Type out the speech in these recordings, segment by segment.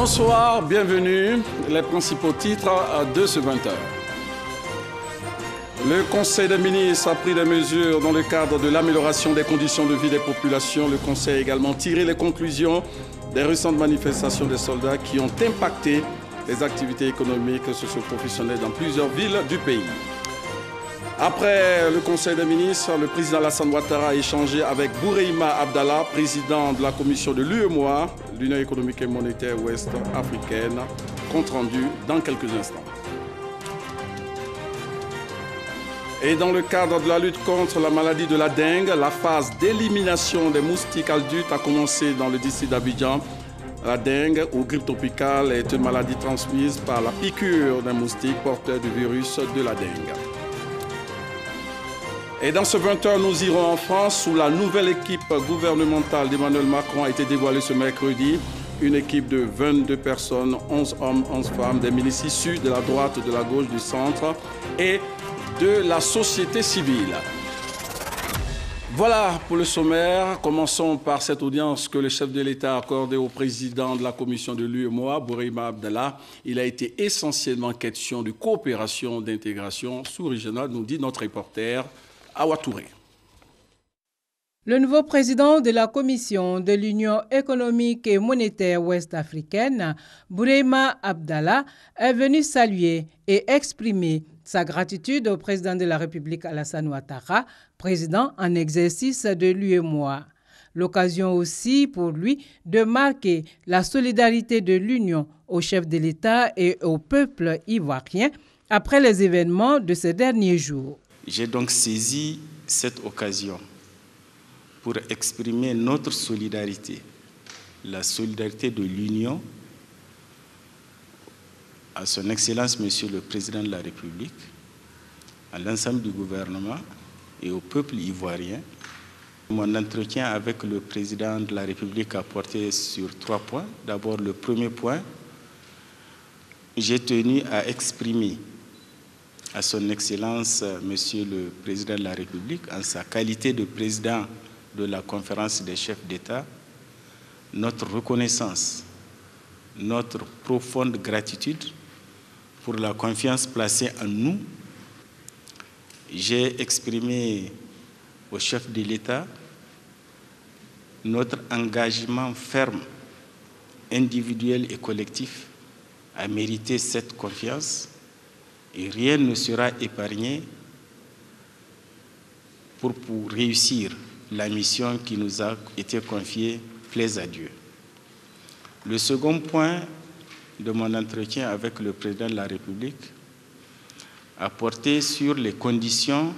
Bonsoir, bienvenue. Les principaux titres de ce 20h. Le Conseil des ministres a pris des mesures dans le cadre de l'amélioration des conditions de vie des populations. Le Conseil a également tiré les conclusions des récentes manifestations des soldats qui ont impacté les activités économiques et socio-professionnelles dans plusieurs villes du pays. Après le Conseil des ministres, le président Alassane Ouattara a échangé avec Boureyma Abdallah, président de la commission de l'UEMOA, l'Union économique et monétaire ouest africaine, compte rendu dans quelques instants. Et dans le cadre de la lutte contre la maladie de la dengue, la phase d'élimination des moustiques adultes a commencé dans le district d'Abidjan. La dengue ou grippe tropicale est une maladie transmise par la piqûre d'un moustique porteur du virus de la dengue. Et dans ce 20h, nous irons en France où la nouvelle équipe gouvernementale d'Emmanuel Macron a été dévoilée ce mercredi. Une équipe de 22 personnes, 11 hommes, 11 femmes, des ministres issus de la droite, de la gauche, du centre et de la société civile. Voilà pour le sommaire. Commençons par cette audience que le chef de l'État a accordée au président de la commission de l'UEMOA, Boureyma Abdallah. Il a été essentiellement question de coopération, d'intégration sous-régionale, nous dit notre reporter Awa Touré. Le nouveau président de la Commission de l'Union économique et monétaire ouest-africaine, Boureyma Abdallah, est venu saluer et exprimer sa gratitude au président de la République Alassane Ouattara, président en exercice de l'UEMOA. L'occasion aussi pour lui de marquer la solidarité de l'Union au chef de l'État et au peuple ivoirien après les événements de ces derniers jours. J'ai donc saisi cette occasion pour exprimer notre solidarité, la solidarité de l'Union à son Excellence Monsieur le Président de la République, à l'ensemble du gouvernement et au peuple ivoirien. Mon entretien avec le Président de la République a porté sur 3 points. D'abord, le premier point, j'ai tenu à exprimer à son Excellence Monsieur le Président de la République, en sa qualité de président de la conférence des chefs d'État, notre reconnaissance, notre profonde gratitude pour la confiance placée en nous. J'ai exprimé au chef de l'État notre engagement ferme, individuel et collectif, à mériter cette confiance. Et rien ne sera épargné pour réussir la mission qui nous a été confiée, plaise à Dieu. Le second point de mon entretien avec le président de la République a porté sur les conditions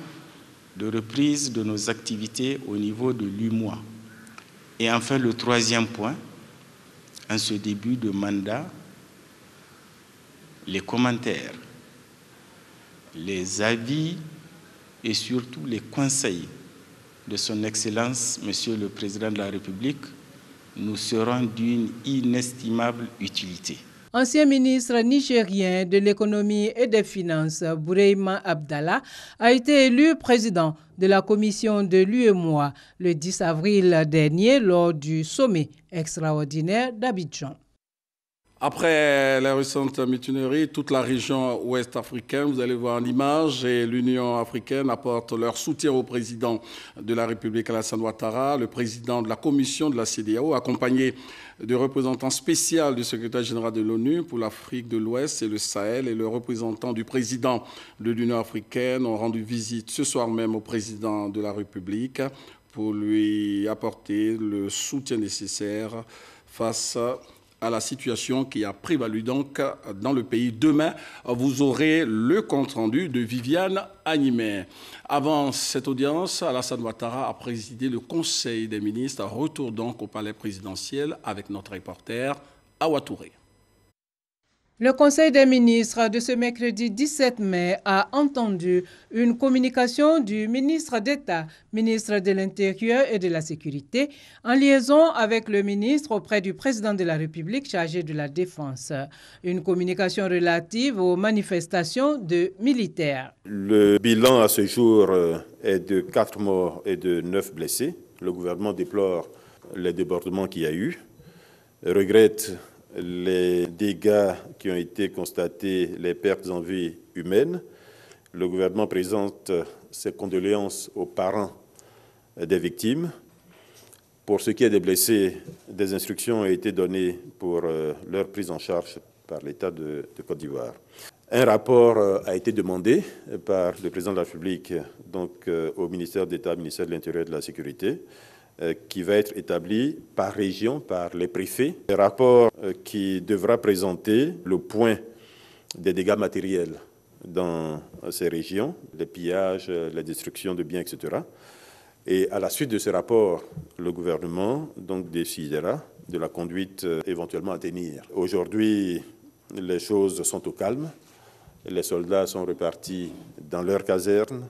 de reprise de nos activités au niveau de l'UEMOA. Et enfin, le troisième point, en ce début de mandat, les commentaires, les avis et surtout les conseils de son Excellence, Monsieur le Président de la République, nous seront d'une inestimable utilité. Ancien ministre nigérien de l'économie et des finances, Boureyma Abdallah, a été élu président de la commission de l'UEMOA le 10 avril dernier lors du sommet extraordinaire d'Abidjan. Après les récentes mutineries, toute la région ouest africaine, vous allez voir l'image, et l'Union africaine apporte leur soutien au président de la République Alassane Ouattara, le président de la commission de la CEDEAO, accompagné de représentants spéciaux du secrétaire général de l'ONU pour l'Afrique de l'Ouest et le Sahel, et le représentant du président de l'Union africaine ont rendu visite ce soir même au président de la République pour lui apporter le soutien nécessaire face à la situation qui a prévalu donc dans le pays. Demain, vous aurez le compte-rendu de Viviane Animé. Avant cette audience, Alassane Ouattara a présidé le Conseil des ministres. Retour donc au palais présidentiel avec notre reporter Awa Touré. Le Conseil des ministres de ce mercredi 17 mai a entendu une communication du ministre d'État, ministre de l'Intérieur et de la Sécurité, en liaison avec le ministre auprès du président de la République chargé de la Défense. Une communication relative aux manifestations de militaires. Le bilan à ce jour est de 4 morts et de 9 blessés. Le gouvernement déplore les débordements qu'il y a eu, regrette les dégâts qui ont été constatés, les pertes en vie humaines. Le gouvernement présente ses condoléances aux parents des victimes. Pour ce qui est des blessés, des instructions ont été données pour leur prise en charge par l'État de Côte d'Ivoire. Un rapport a été demandé par le président de la République donc, au ministère d'État, ministère de l'Intérieur et de la Sécurité, qui va être établi par région, par les préfets. Un rapport qui devra présenter le point des dégâts matériels dans ces régions, les pillages, la destruction de biens, etc. Et à la suite de ce rapport, le gouvernement donc, décidera de la conduite éventuellement à tenir. Aujourd'hui, les choses sont au calme. Les soldats sont repartis dans leurs casernes.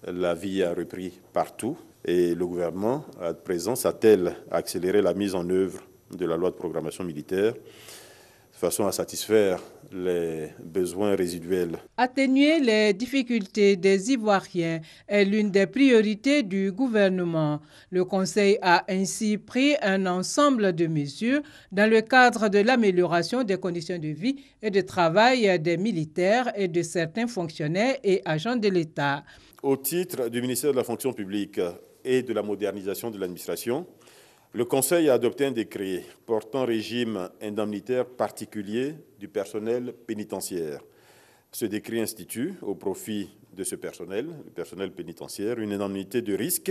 La vie a repris partout. Et le gouvernement, à présent, s'attelle à accélérer la mise en œuvre de la loi de programmation militaire de façon à satisfaire les besoins résiduels. Atténuer les difficultés des Ivoiriens est l'une des priorités du gouvernement. Le Conseil a ainsi pris un ensemble de mesures dans le cadre de l'amélioration des conditions de vie et de travail des militaires et de certains fonctionnaires et agents de l'État. Au titre du ministère de la fonction publique et de la modernisation de l'administration, le Conseil a adopté un décret portant régime indemnitaire particulier du personnel pénitentiaire. Ce décret institue, au profit de ce personnel, le personnel pénitentiaire, une indemnité de risque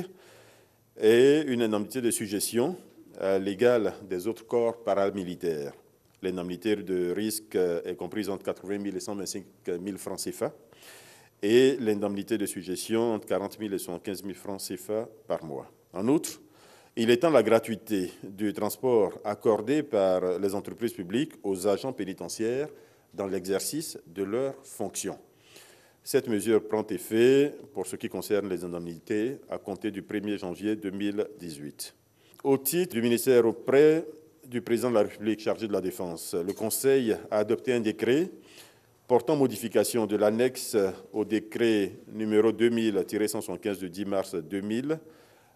et une indemnité de sujétion à l'égal des autres corps paramilitaires. L'indemnité de risque est comprise entre 80 000 et 125 000 francs CFA et l'indemnité de sujétion entre 40 000 et 75 000 francs CFA par mois. En outre, il étend la gratuité du transport accordé par les entreprises publiques aux agents pénitentiaires dans l'exercice de leurs fonctions. Cette mesure prend effet pour ce qui concerne les indemnités à compter du 1er janvier 2018. Au titre du ministère auprès du président de la République chargé de la Défense, le Conseil a adopté un décret portant modification de l'annexe au décret numéro 2000-175 du 10 mars 2000,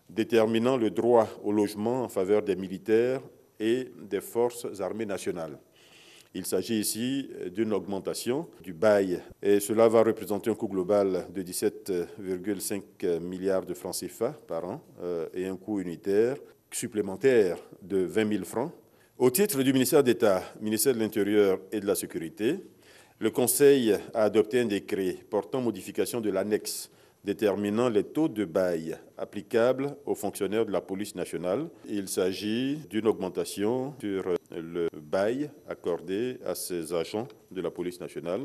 déterminant le droit au logement en faveur des militaires et des forces armées nationales. Il s'agit ici d'une augmentation du bail et cela va représenter un coût global de 17,5 milliards de francs CFA par an et un coût unitaire supplémentaire de 20 000 francs. Au titre du ministère d'État, ministère de l'Intérieur et de la Sécurité, le Conseil a adopté un décret portant modification de l'annexe déterminant les taux de bail applicables aux fonctionnaires de la police nationale. Il s'agit d'une augmentation sur le bail accordé à ces agents de la police nationale.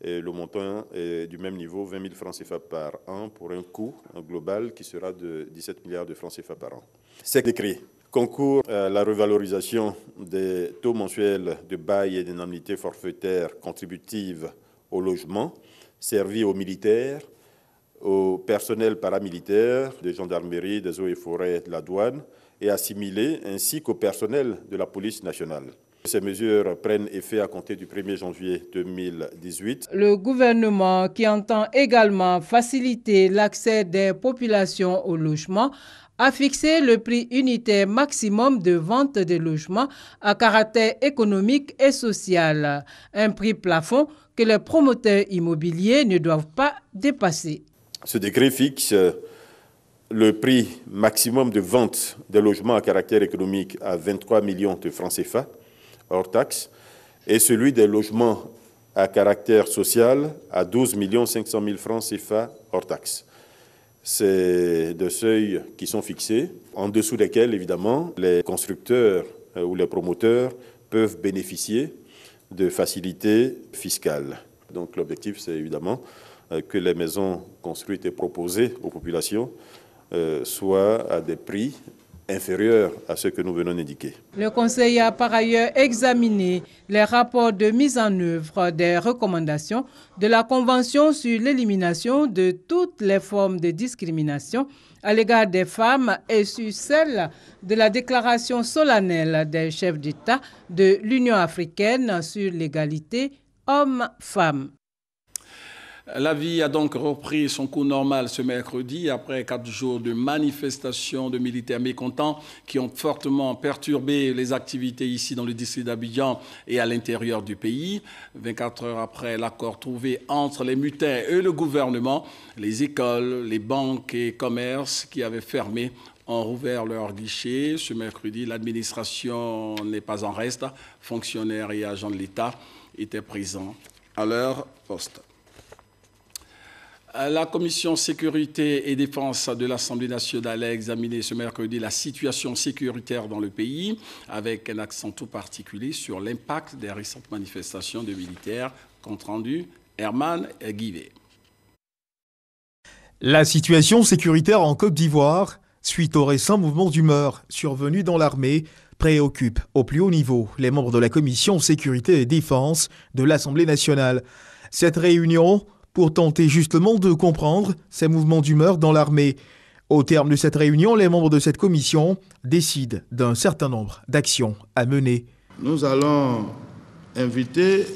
Et le montant est du même niveau, 20 000 francs CFA par an, pour un coût global qui sera de 17 milliards de francs CFA par an. Ces décrets concourent à la revalorisation des taux mensuels de bail et d'indemnités forfaitaires contributives au logement servis aux militaires, au personnel paramilitaire, des gendarmeries, des eaux et forêts, de la douane et assimilés, ainsi qu'au personnel de la police nationale. Ces mesures prennent effet à compter du 1er janvier 2018. Le gouvernement, qui entend également faciliter l'accès des populations au logement, a fixé le prix unitaire maximum de vente des logements à caractère économique et social, un prix plafond que les promoteurs immobiliers ne doivent pas dépasser. Ce décret fixe le prix maximum de vente des logements à caractère économique à 23 millions de francs CFA, hors taxes, et celui des logements à caractère social à 12 500 000 francs CFA, hors taxes. C'est des seuils qui sont fixés, en dessous desquels, évidemment, les constructeurs ou les promoteurs peuvent bénéficier de facilités fiscales. Donc l'objectif, c'est évidemment que les maisons construites et proposées aux populations soient à des prix inférieurs à ceux que nous venons d'indiquer. Le Conseil a par ailleurs examiné les rapports de mise en œuvre des recommandations de la Convention sur l'élimination de toutes les formes de discrimination à l'égard des femmes et sur celle de la déclaration solennelle des chefs d'État de l'Union africaine sur l'égalité hommes-femmes. La vie a donc repris son cours normal ce mercredi après 4 jours de manifestations de militaires mécontents qui ont fortement perturbé les activités ici dans le district d'Abidjan et à l'intérieur du pays. 24 heures après l'accord trouvé entre les mutins et le gouvernement, les écoles, les banques et commerces qui avaient fermé ont rouvert leurs guichets. Ce mercredi, l'administration n'est pas en reste. Fonctionnaires et agents de l'État étaient présents à leur poste. La commission sécurité et défense de l'Assemblée nationale a examiné ce mercredi la situation sécuritaire dans le pays, avec un accent tout particulier sur l'impact des récentes manifestations de militaires. Compte rendu, Herman Guivet. La situation sécuritaire en Côte d'Ivoire, suite aux récents mouvements d'humeur survenus dans l'armée, préoccupe au plus haut niveau les membres de la commission sécurité et défense de l'Assemblée nationale. Cette réunion pour tenter justement de comprendre ces mouvements d'humeur dans l'armée. Au terme de cette réunion, les membres de cette commission décident d'un certain nombre d'actions à mener. Nous allons inviter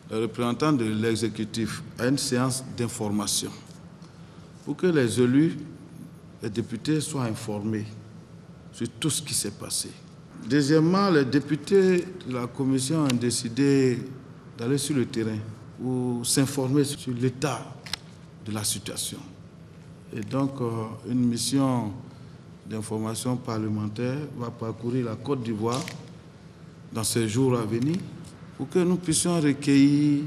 les représentants de l'exécutif à une séance d'information pour que les élus, les députés soient informés sur tout ce qui s'est passé. Deuxièmement, les députés de la commission ont décidé d'aller sur le terrain pour s'informer sur l'état de la situation. Et donc, une mission d'information parlementaire va parcourir la Côte d'Ivoire dans ces jours à venir pour que nous puissions recueillir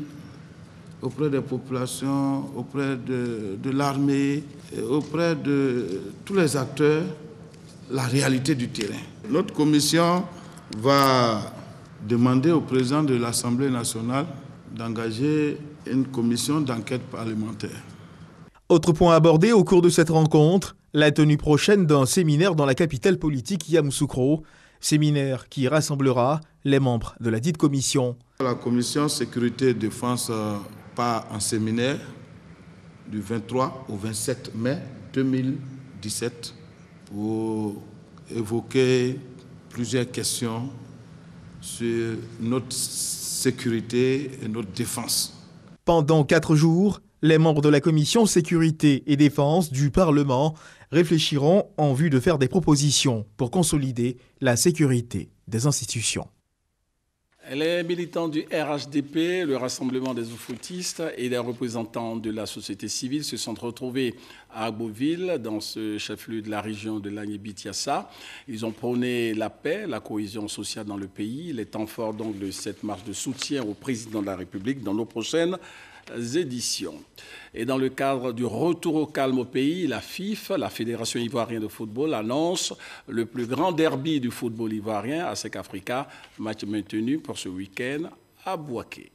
auprès des populations, auprès de l'armée, auprès de tous les acteurs, la réalité du terrain. Notre commission va demander au président de l'Assemblée nationale d'engager une commission d'enquête parlementaire. Autre point abordé au cours de cette rencontre, la tenue prochaine d'un séminaire dans la capitale politique Yamoussoukro, séminaire qui rassemblera les membres de la dite commission. La commission sécurité et défense part en séminaire du 23 au 27 mai 2017 pour évoquer plusieurs questions sur notre sécurité et notre défense. Pendant 4 jours, les membres de la commission sécurité et défense du Parlement réfléchiront en vue de faire des propositions pour consolider la sécurité des institutions. Les militants du RHDP, le Rassemblement des oufoutistes et les représentants de la société civile se sont retrouvés à Agboville, dans ce chef-lieu de la région de l'Agnébi-Tiassa. Ils ont prôné la paix, la cohésion sociale dans le pays. Il est temps fort donc de cette marche de soutien au président de la République dans nos prochaines éditions. Et dans le cadre du retour au calme au pays, la FIF, la Fédération ivoirienne de football, annonce le plus grand derby du football ivoirien à SEC Africa, match maintenu pour ce week-end à Bouaké.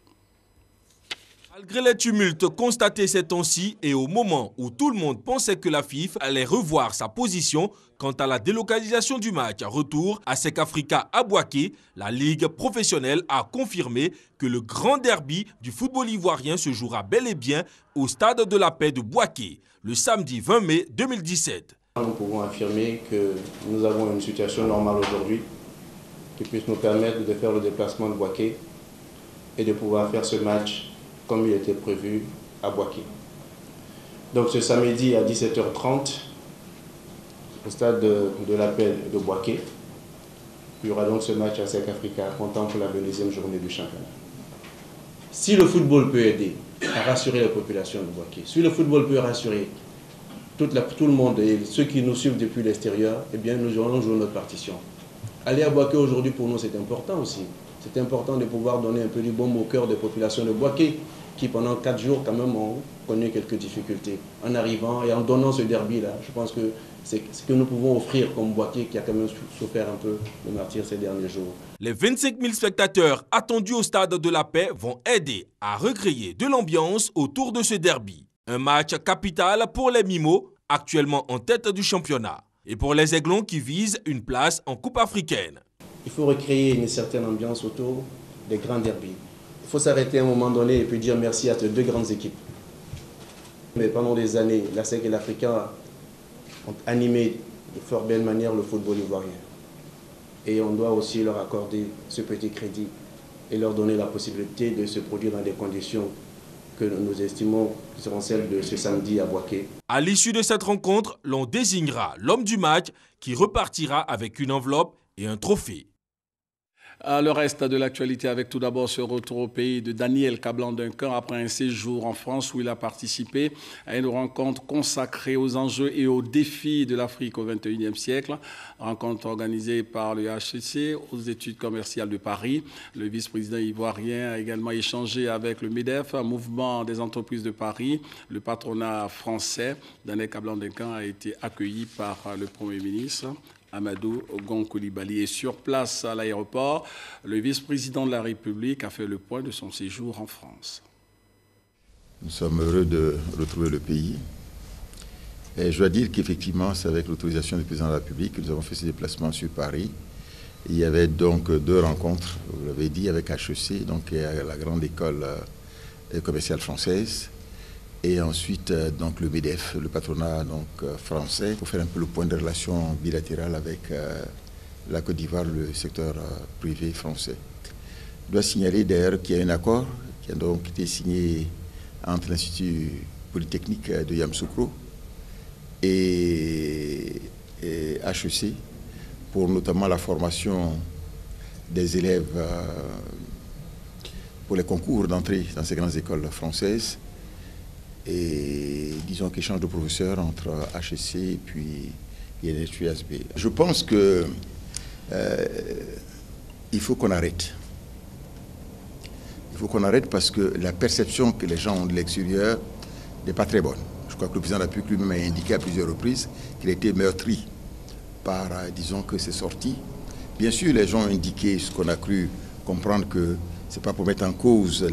Malgré les tumultes constatés ces temps-ci et au moment où tout le monde pensait que la FIF allait revoir sa position quant à la délocalisation du match retour à SEC Africa à Bouaké, la Ligue professionnelle a confirmé que le grand derby du football ivoirien se jouera bel et bien au Stade de la Paix de Bouaké, le samedi 20 mai 2017. Nous pouvons affirmer que nous avons une situation normale aujourd'hui qui puisse nous permettre de faire le déplacement de Bouaké et de pouvoir faire ce match comme il était prévu à Bouaké. Donc ce samedi à 17h30, au stade de la Paix de Bouaké, il y aura donc ce match à SEC Africa, comptant pour la 22e journée du championnat. Si le football peut aider à rassurer la population de Bouaké, si le football peut rassurer tout le monde et ceux qui nous suivent depuis l'extérieur, eh bien nous allons jouer notre partition. Aller à Bouaké aujourd'hui pour nous c'est important aussi. C'est important de pouvoir donner un peu du baume au cœur des populations de Bouaké qui pendant 4 jours quand même ont connu quelques difficultés. En arrivant et en donnant ce derby-là, je pense que c'est ce que nous pouvons offrir comme Bouaké qui a quand même souffert un peu de martyr ces derniers jours. Les 25 000 spectateurs attendus au Stade de la Paix vont aider à recréer de l'ambiance autour de ce derby. Un match capital pour les Mimos, actuellement en tête du championnat, et pour les Aiglons qui visent une place en Coupe africaine. Il faut recréer une certaine ambiance autour des grands derbys. Il faut s'arrêter à un moment donné et puis dire merci à ces 2 grandes équipes. Mais pendant des années, la SEC et l'Africain ont animé de fort belle manière le football ivoirien. Et on doit aussi leur accorder ce petit crédit et leur donner la possibilité de se produire dans des conditions que nous estimons qui seront celles de ce samedi à Bouaké. À l'issue de cette rencontre, l'on désignera l'homme du match qui repartira avec une enveloppe et un trophée. Le reste de l'actualité avec tout d'abord ce retour au pays de Daniel Kablan-Duncan après un séjour en France où il a participé à une rencontre consacrée aux enjeux et aux défis de l'Afrique au XXIe siècle. Rencontre organisée par le HEC aux études commerciales de Paris. Le vice-président ivoirien a également échangé avec le MEDEF, un mouvement des entreprises de Paris. Le patronat français, Daniel Kablan-Duncan, a été accueilli par le Premier ministre Amadou Gon Coulibaly. Et sur place à l'aéroport, le vice-président de la République a fait le point de son séjour en France. Nous sommes heureux de retrouver le pays. Et je dois dire qu'effectivement, c'est avec l'autorisation du président de la République que nous avons fait ce déplacement sur Paris. Il y avait donc 2 rencontres, vous l'avez dit, avec HEC, donc la grande école commerciale française. Et ensuite, donc, le MEDEF, le patronat donc, français, pour faire un peu le point de relation bilatérale avec la Côte d'Ivoire, le secteur privé français. Je dois signaler d'ailleurs qu'il y a un accord qui a donc été signé entre l'Institut Polytechnique de Yamoussoukro et HEC pour notamment la formation des élèves pour les concours d'entrée dans ces grandes écoles françaises. Et disons qu'échange de professeurs entre HEC et puis l'INSUSB. Je pense que il faut qu'on arrête. Il faut qu'on arrête parce que la perception que les gens ont de l'extérieur n'est pas très bonne. Je crois que le président de la République lui-même a indiqué à plusieurs reprises qu'il a été meurtri par, disons, que c'est sorti. Bien sûr, les gens ont indiqué ce qu'on a cru comprendre que ce n'est pas pour mettre en cause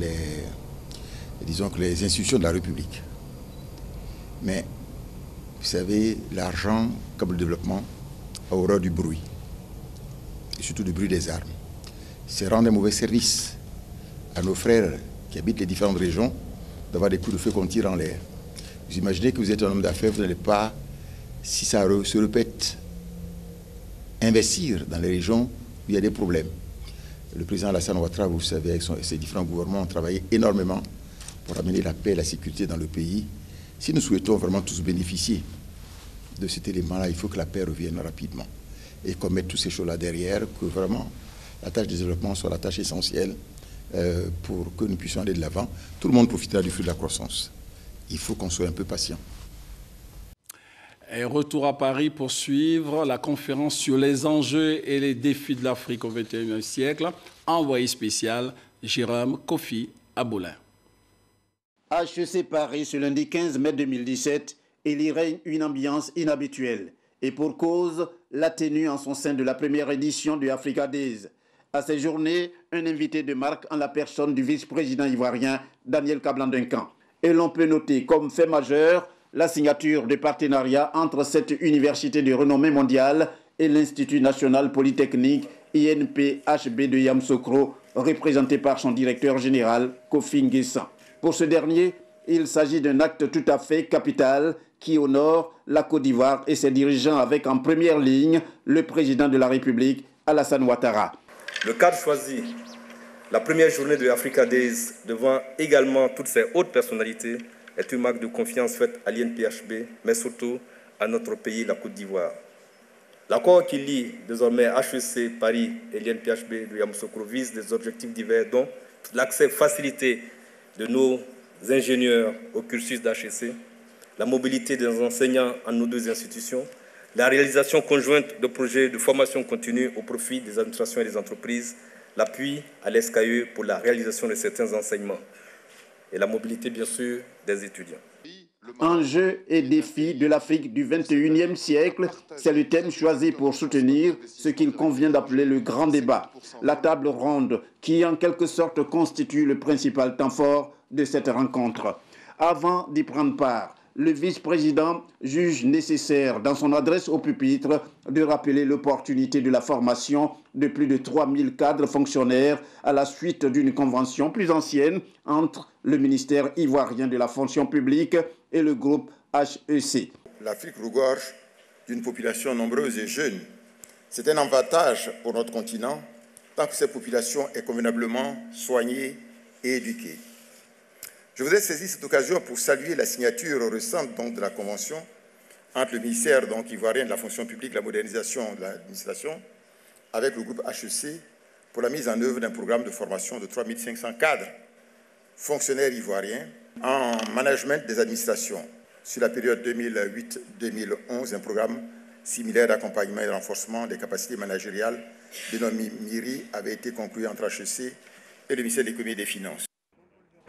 disons que les institutions de la République. Mais, vous savez, l'argent, comme le développement, a horreur du bruit, et surtout du bruit des armes. C'est rendre un mauvais service à nos frères qui habitent les différentes régions d'avoir des coups de feu qu'on tire en l'air. Vous imaginez que vous êtes un homme d'affaires, vous n'allez pas, si ça se répète, investir dans les régions où il y a des problèmes. Le président Alassane Ouattara, vous savez, avec ses différents gouvernements, ont travaillé énormément pour amener la paix et la sécurité dans le pays. Si nous souhaitons vraiment tous bénéficier de cet élément-là, il faut que la paix revienne rapidement et qu'on mette toutes ces choses-là derrière, que vraiment la tâche de développement soit la tâche essentielle pour que nous puissions aller de l'avant. Tout le monde profitera du flux de la croissance. Il faut qu'on soit un peu patient. Et retour à Paris pour suivre la conférence sur les enjeux et les défis de l'Afrique au XXIe siècle. Envoyé spécial, Jérôme Kofi Aboulin. HEC Paris, ce lundi 15 mai 2017, il y règne une ambiance inhabituelle. Et pour cause, la tenue en son sein de la première édition du Africa Days. À ces journées, un invité de marque en la personne du vice-président ivoirien Daniel Kablan-Duncan. Et l'on peut noter comme fait majeur la signature de partenariat entre cette université de renommée mondiale et l'Institut national polytechnique INPHB de Yamoussoukro, représenté par son directeur général Kofi Nguessan. Pour ce dernier, il s'agit d'un acte tout à fait capital qui honore la Côte d'Ivoire et ses dirigeants avec en première ligne le président de la République, Alassane Ouattara. Le cadre choisi, la première journée de Africa Days, devant également toutes ces hautes personnalités, est une marque de confiance faite à l'INPHB, mais surtout à notre pays, la Côte d'Ivoire. L'accord qui lie désormais HEC Paris et l'INPHB de Yamoussoukro vise des objectifs divers, dont l'accès facilité de nos ingénieurs au cursus d'HEC, la mobilité des enseignants en nos 2 institutions, la réalisation conjointe de projets de formation continue au profit des administrations et des entreprises, l'appui à l'SKE pour la réalisation de certains enseignements et la mobilité, bien sûr, des étudiants. Enjeux et défis de l'Afrique du XXIe siècle, c'est le thème choisi pour soutenir ce qu'il convient d'appeler le grand débat, la table ronde qui en quelque sorte constitue le principal temps fort de cette rencontre. Avant d'y prendre part, le vice-président juge nécessaire dans son adresse au pupitre de rappeler l'opportunité de la formation de plus de 3000 cadres fonctionnaires à la suite d'une convention plus ancienne entre le ministère ivoirien de la fonction publique et le groupe HEC. L'Afrique regorge d'une population nombreuse et jeune. C'est un avantage pour notre continent tant que cette population est convenablement soignée et éduquée. Je voudrais saisir cette occasion pour saluer la signature récente de la convention entre le ministère ivoirien de la fonction publique, la modernisation de l'administration, avec le groupe HEC pour la mise en œuvre d'un programme de formation de 3500 cadres fonctionnaires ivoiriens en management des administrations. Sur la période 2008-2011, un programme similaire d'accompagnement et de renforcement des capacités managériales dénommé MIRI avait été conclu entre HEC et le ministère de l'Économie et des Finances.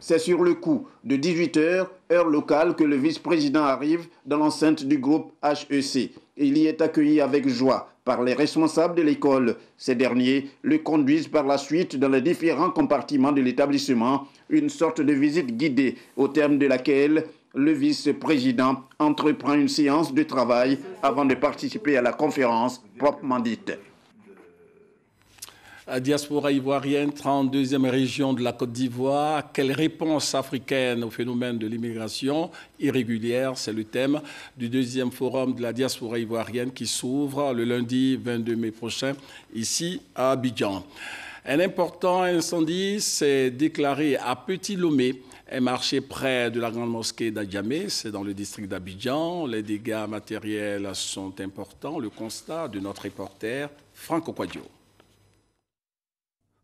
C'est sur le coup de 18h, heure locale, que le vice-président arrive dans l'enceinte du groupe HEC. Il y est accueilli avec joie par les responsables de l'école. Ces derniers le conduisent par la suite dans les différents compartiments de l'établissement, une sorte de visite guidée au terme de laquelle le vice-président entreprend une séance de travail avant de participer à la conférence proprement dite. Diaspora ivoirienne, 32e région de la Côte d'Ivoire. Quelle réponse africaine au phénomène de l'immigration irrégulière? C'est le thème du deuxième forum de la diaspora ivoirienne qui s'ouvre le lundi 22 mai prochain, ici à Abidjan. Un important incendie s'est déclaré à Petit Lomé, un marché près de la grande mosquée d'Adjamé, c'est dans le district d'Abidjan. Les dégâts matériels sont importants. Le constat de notre reporter Franco Quadio.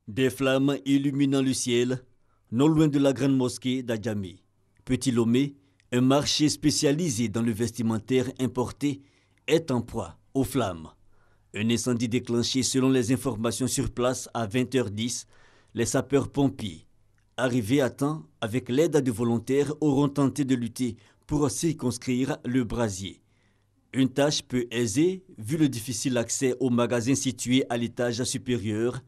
Des flammes illuminant le ciel, non loin de la grande mosquée d'Adjamé. Petit Lomé, un marché spécialisé dans le vestimentaire importé, est en proie aux flammes. Un incendie déclenché selon les informations sur place à 20h10. Les sapeurs-pompiers, arrivés à temps avec l'aide de volontaires, auront tenté de lutter pour circonscrire le brasier. Une tâche peu aisée vu le difficile accès au magasin situé à l'étage supérieur.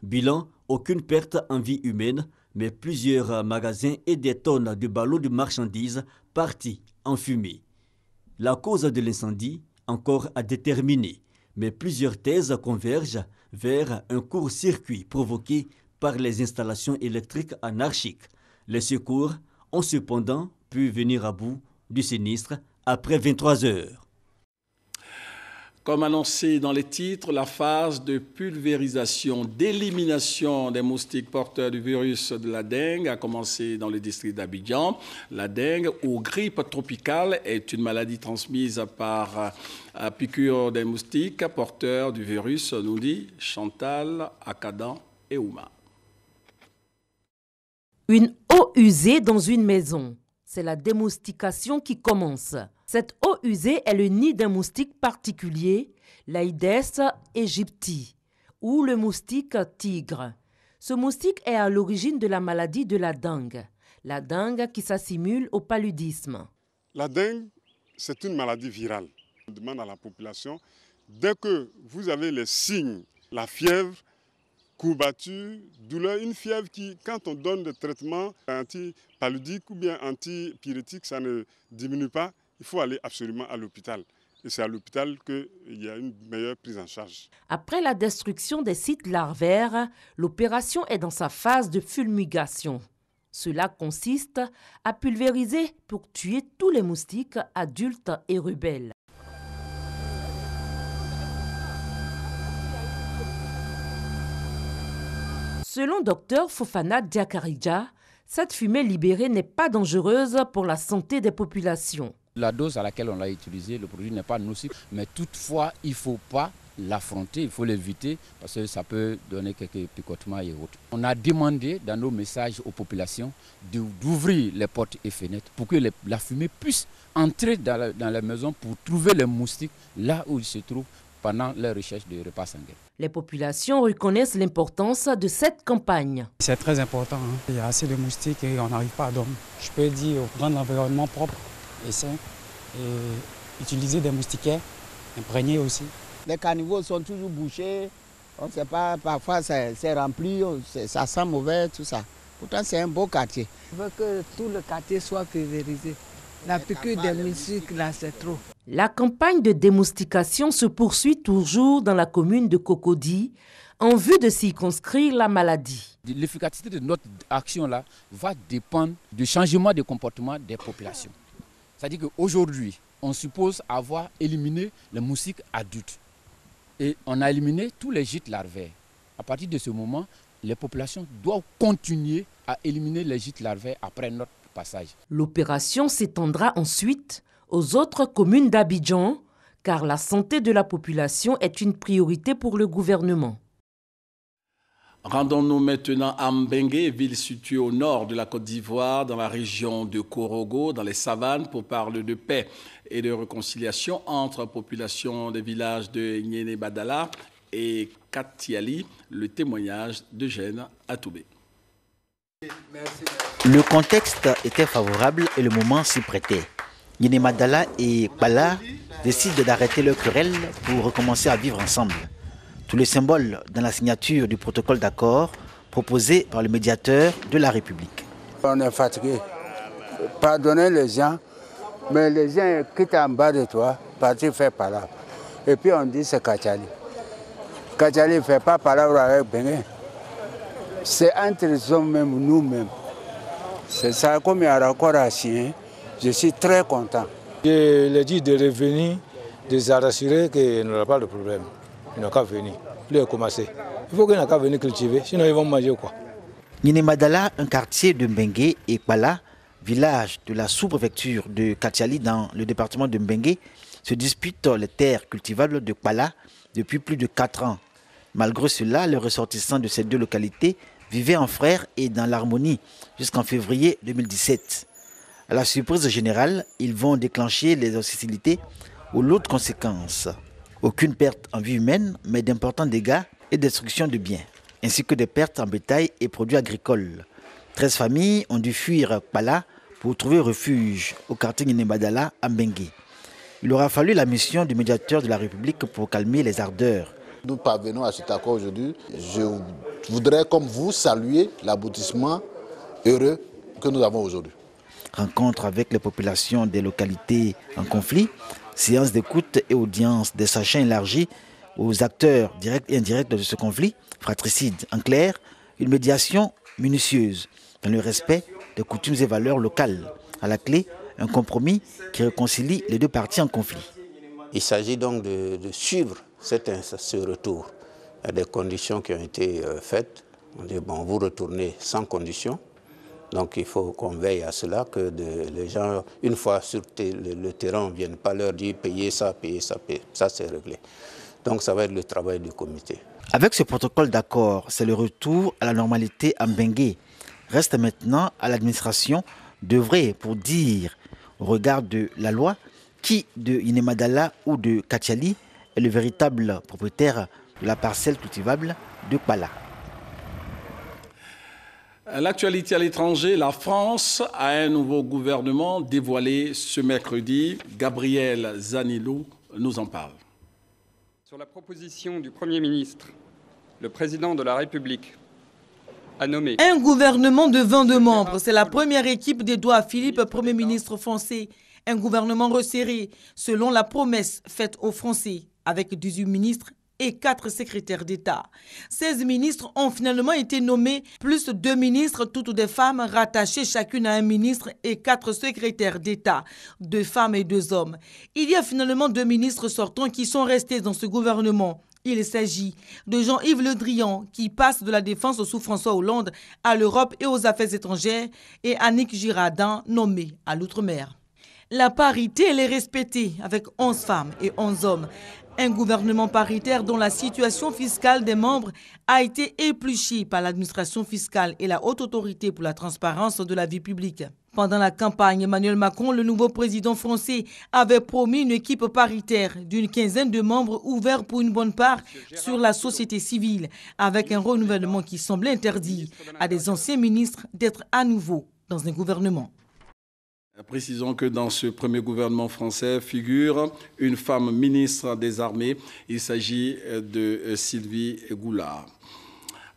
Bilan, aucune perte en vie humaine, mais plusieurs magasins et des tonnes de ballots de marchandises partis en fumée. La cause de l'incendie, encore à déterminer, mais plusieurs thèses convergent vers un court-circuit provoqué par les installations électriques anarchiques. Les secours ont cependant pu venir à bout du sinistre après 23 heures. Comme annoncé dans les titres, la phase de pulvérisation, d'élimination des moustiques porteurs du virus de la dengue a commencé dans le district d'Abidjan. La dengue ou grippe tropicale est une maladie transmise par piqûre des moustiques porteurs du virus, nous dit Chantal, Akadan et Ouma. Une eau usée dans une maison. C'est la démoustication qui commence. Cette eau usée est le nid d'un moustique particulier, l'Aedes aegypti, ou le moustique tigre. Ce moustique est à l'origine de la maladie de la dengue qui s'assimile au paludisme. La dengue, c'est une maladie virale. On demande à la population, dès que vous avez les signes, la fièvre, courbature, douleur, une fièvre qui, quand on donne des traitements antipaludiques ou bien antipyrétiques, ça ne diminue pas, il faut aller absolument à l'hôpital. Et c'est à l'hôpital qu'il y a une meilleure prise en charge. Après la destruction des sites larvaires, l'opération est dans sa phase de fulmigation. Cela consiste à pulvériser pour tuer tous les moustiques adultes et rebelles. Selon Dr Fofana Diakarija, cette fumée libérée n'est pas dangereuse pour la santé des populations. La dose à laquelle on l'a utilisé, le produit n'est pas nocif, mais toutefois, il ne faut pas l'affronter, il faut l'éviter parce que ça peut donner quelques picotements et autres. On a demandé dans nos messages aux populations d'ouvrir les portes et fenêtres pour que la fumée puisse entrer dans la maison pour trouver les moustiques là où ils se trouvent pendant leur recherche de repas sanguins. Les populations reconnaissent l'importance de cette campagne. C'est très important, hein. Il y a assez de moustiques et on n'arrive pas à dormir. Je peux dire prendre l'environnement propre et sain et utiliser des moustiquaires imprégnés aussi. Les caniveaux sont toujours bouchés, on ne sait pas, parfois c'est rempli, ça sent mauvais, tout ça. Pourtant c'est un beau quartier. Je veux que tout le quartier soit pulvérisé. La piqûre des moustiques, là, c'est trop. La campagne de démoustication se poursuit toujours dans la commune de Cocody en vue de circonscrire la maladie. L'efficacité de notre action-là va dépendre du changement de comportement des populations. C'est-à-dire qu'aujourd'hui, on suppose avoir éliminé les moustiques adultes. Et on a éliminé tous les gîtes larvaires. À partir de ce moment, les populations doivent continuer à éliminer les gîtes larvaires après notre passage. L'opération s'étendra ensuite aux autres communes d'Abidjan, car la santé de la population est une priorité pour le gouvernement. Rendons-nous maintenant à Mbengue, ville située au nord de la Côte d'Ivoire, dans la région de Korogo, dans les savanes, pour parler de paix et de réconciliation entre populations des villages de Nyene-Badala et Katiali, le témoignage d'Eugène Atoubé. Le contexte était favorable et le moment s'y prêtait. Nyene-Badala et Bala décident d'arrêter leur querelle pour recommencer à vivre ensemble. Tout le symbole dans la signature du protocole d'accord proposé par le médiateur de la République. On est fatigué. Pardonnez les gens, mais les gens quittent en bas de toi, partir faire palabre. Et puis on dit c'est Katiali. Katiali ne fait pas palabre avec Bengue. C'est entre les hommes même, nous-mêmes. C'est ça, comme il y a un raccord à signer, je suis très content. Je leur dis de revenir, de se rassurer qu'il n'y aura pas de problème. Ils n'ont qu'à venir. Ils ont commencé. Il faut qu'ils n'aient qu'à venir cultiver, sinon ils vont manger quoi. Nyene-Badala, un quartier de Mbengue, et Kpala, village de la sous-préfecture de Katiali dans le département de Mbengue, se disputent les terres cultivables de Kpala depuis plus de 4 ans. Malgré cela, les ressortissants de ces deux localités vivaient en frères et dans l'harmonie jusqu'en février 2017. À la surprise générale, ils vont déclencher les hostilités aux lourdes conséquences. Aucune perte en vie humaine, mais d'importants dégâts et destruction de biens, ainsi que des pertes en bétail et produits agricoles. 13 familles ont dû fuir Kpala pour trouver refuge au quartier Nyene-Badala à Mbengue. Il aura fallu la mission du médiateur de la République pour calmer les ardeurs. Nous parvenons à cet accord aujourd'hui. Je voudrais, comme vous, saluer l'aboutissement heureux que nous avons aujourd'hui. Rencontre avec les populations des localités en conflit, séance d'écoute et audience des sachants élargis aux acteurs directs et indirects de ce conflit, fratricide. En clair, une médiation minutieuse dans le respect des coutumes et valeurs locales. À la clé, un compromis qui réconcilie les deux parties en conflit. Il s'agit donc de suivre ce retour. Il y a des conditions qui ont été faites. On dit, bon, vous retournez sans condition. Donc il faut qu'on veille à cela, que les gens, une fois sur le terrain, ne viennent pas leur dire payez ça, payez ça, payez. Ça c'est réglé. Donc ça va être le travail du comité. Avec ce protocole d'accord, c'est le retour à la normalité à Mbengue. Reste maintenant à l'administration d'œuvrer pour dire, au regard de la loi, qui de Nyene-Badala ou de Katiali est le véritable propriétaire de la parcelle cultivable de Kpala. L'actualité à l'étranger, la France a un nouveau gouvernement dévoilé ce mercredi. Gabriel Zanilou nous en parle. Sur la proposition du Premier ministre, le président de la République a nommé un gouvernement de 22 membres. C'est la première équipe d'Édouard Philippe, Premier ministre français. Un gouvernement resserré, selon la promesse faite aux Français, avec 18 ministres et 4 secrétaires d'État. 16 ministres ont finalement été nommés, plus 2 ministres, toutes des femmes, rattachées chacune à un ministre et 4 secrétaires d'État, 2 femmes et 2 hommes. Il y a finalement 2 ministres sortants qui sont restés dans ce gouvernement. Il s'agit de Jean-Yves Le Drian, qui passe de la défense sous François Hollande à l'Europe et aux affaires étrangères, et Annick Girardin, nommée à l'outre-mer. La parité, elle est respectée, avec 11 femmes et 11 hommes. Un gouvernement paritaire dont la situation fiscale des membres a été épluchée par l'administration fiscale et la haute autorité pour la transparence de la vie publique. Pendant la campagne, Emmanuel Macron, le nouveau président français, avait promis une équipe paritaire d'une quinzaine de membres ouverts pour une bonne part sur la société civile, avec un renouvellement qui semblait interdit à des anciens ministres d'être à nouveau dans un gouvernement. Précisons que dans ce premier gouvernement français figure une femme ministre des Armées. Il s'agit de Sylvie Goulard.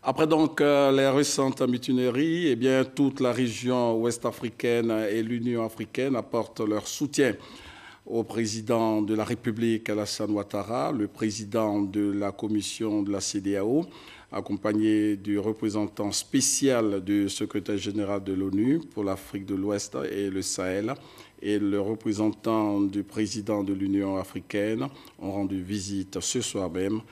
Après donc les récentes mutineries, eh bien, toute la région ouest-africaine et l'Union africaine apportent leur soutien au président de la République, Alassane Ouattara, le président de la commission de la CEDEAO, accompagné du représentant spécial du secrétaire général de l'ONU pour l'Afrique de l'Ouest et le Sahel, et le représentant du président de l'Union africaine ont rendu visite ce soir même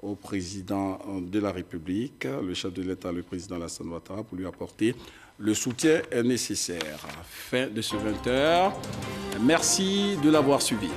au président de la République, le chef de l'État, le président Alassane Ouattara, pour lui apporter le soutien est nécessaire. Fin de ce 20h. Merci de l'avoir suivi.